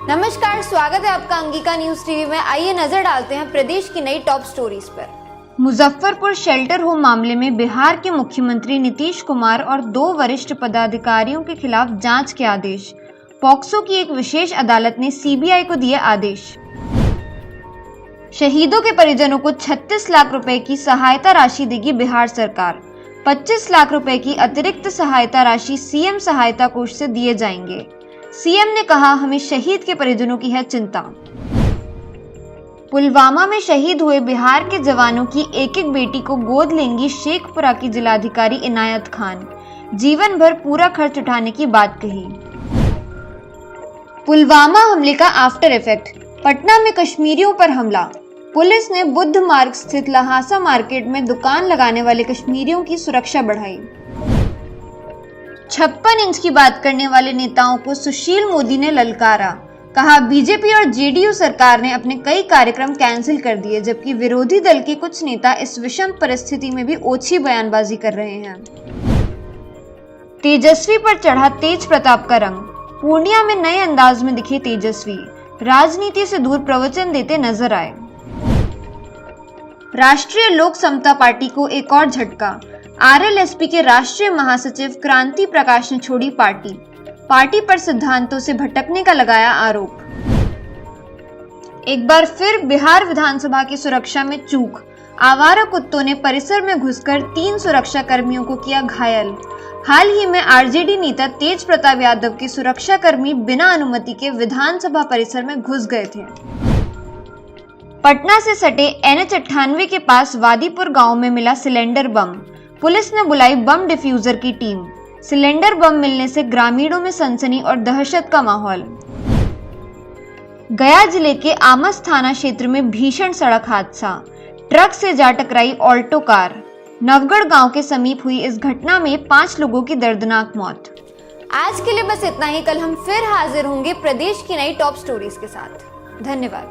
नमस्कार, स्वागत है आपका अंगिका न्यूज टीवी में। आइए नजर डालते हैं प्रदेश की नई टॉप स्टोरीज पर। मुजफ्फरपुर शेल्टर होम मामले में बिहार के मुख्यमंत्री नीतीश कुमार और 2 वरिष्ठ पदाधिकारियों के खिलाफ जांच के आदेश। पॉक्सो की एक विशेष अदालत ने सीबीआई को दिए आदेश। शहीदों के परिजनों को 36 लाख रुपए की सहायता राशि देगी बिहार सरकार। 25 लाख रुपए की अतिरिक्त सहायता राशि सीएम सहायता कोष से दिए जाएंगे। सीएम ने कहा, हमें शहीद के परिजनों की है चिंता। पुलवामा में शहीद हुए बिहार के जवानों की एक एक बेटी को गोद लेंगी शेखपुरा की जिलाधिकारी इनायत खान। जीवन भर पूरा खर्च उठाने की बात कही। पुलवामा हमले का आफ्टर इफेक्ट। पटना में कश्मीरियों पर हमला। पुलिस ने बुद्ध मार्ग स्थित लहासा मार्केट में दुकान लगाने वाले कश्मीरियों की सुरक्षा बढ़ाई। 56 इंच की बात करने वाले नेताओं को सुशील मोदी ने ललकारा। कहा, बीजेपी और जेडीयू सरकार ने अपने कई कार्यक्रम कैंसिल कर दिए, जबकि विरोधी दल के कुछ नेता इस विषम परिस्थिति में भी ओछी बयानबाजी कर रहे हैं। तेजस्वी पर चढ़ा तेज प्रताप का रंग। पूर्णिया में नए अंदाज में दिखे तेजस्वी। राजनीति से दूर प्रवचन देते नजर आए। राष्ट्रीय लोक समता पार्टी को एक और झटका। आरएलएसपी के राष्ट्रीय महासचिव क्रांति प्रकाश ने छोड़ी पार्टी पर सिद्धांतों से भटकने का लगाया आरोप। एक बार फिर बिहार विधानसभा की सुरक्षा में चूक। आवारा कुत्तों ने परिसर में घुसकर 3 सुरक्षा कर्मियों को किया घायल। हाल ही में आरजेडी नेता तेज प्रताप यादव के सुरक्षा कर्मी बिना अनुमति के विधानसभा परिसर में घुस गए थे। पटना से सटे NH98 के पास वादीपुर गांव में मिला सिलेंडर बम। पुलिस ने बुलाई बम डिफ्यूजर की टीम। सिलेंडर बम मिलने से ग्रामीणों में सनसनी और दहशत का माहौल। गया जिले के आमस थाना क्षेत्र में भीषण सड़क हादसा। ट्रक से जा टकराई ऑल्टो कार। नवगढ़ गांव के समीप हुई इस घटना में 5 लोगों की दर्दनाक मौत। आज के लिए बस इतना ही। कल हम फिर हाजिर होंगे प्रदेश की नई टॉप स्टोरीज के साथ। धन्यवाद।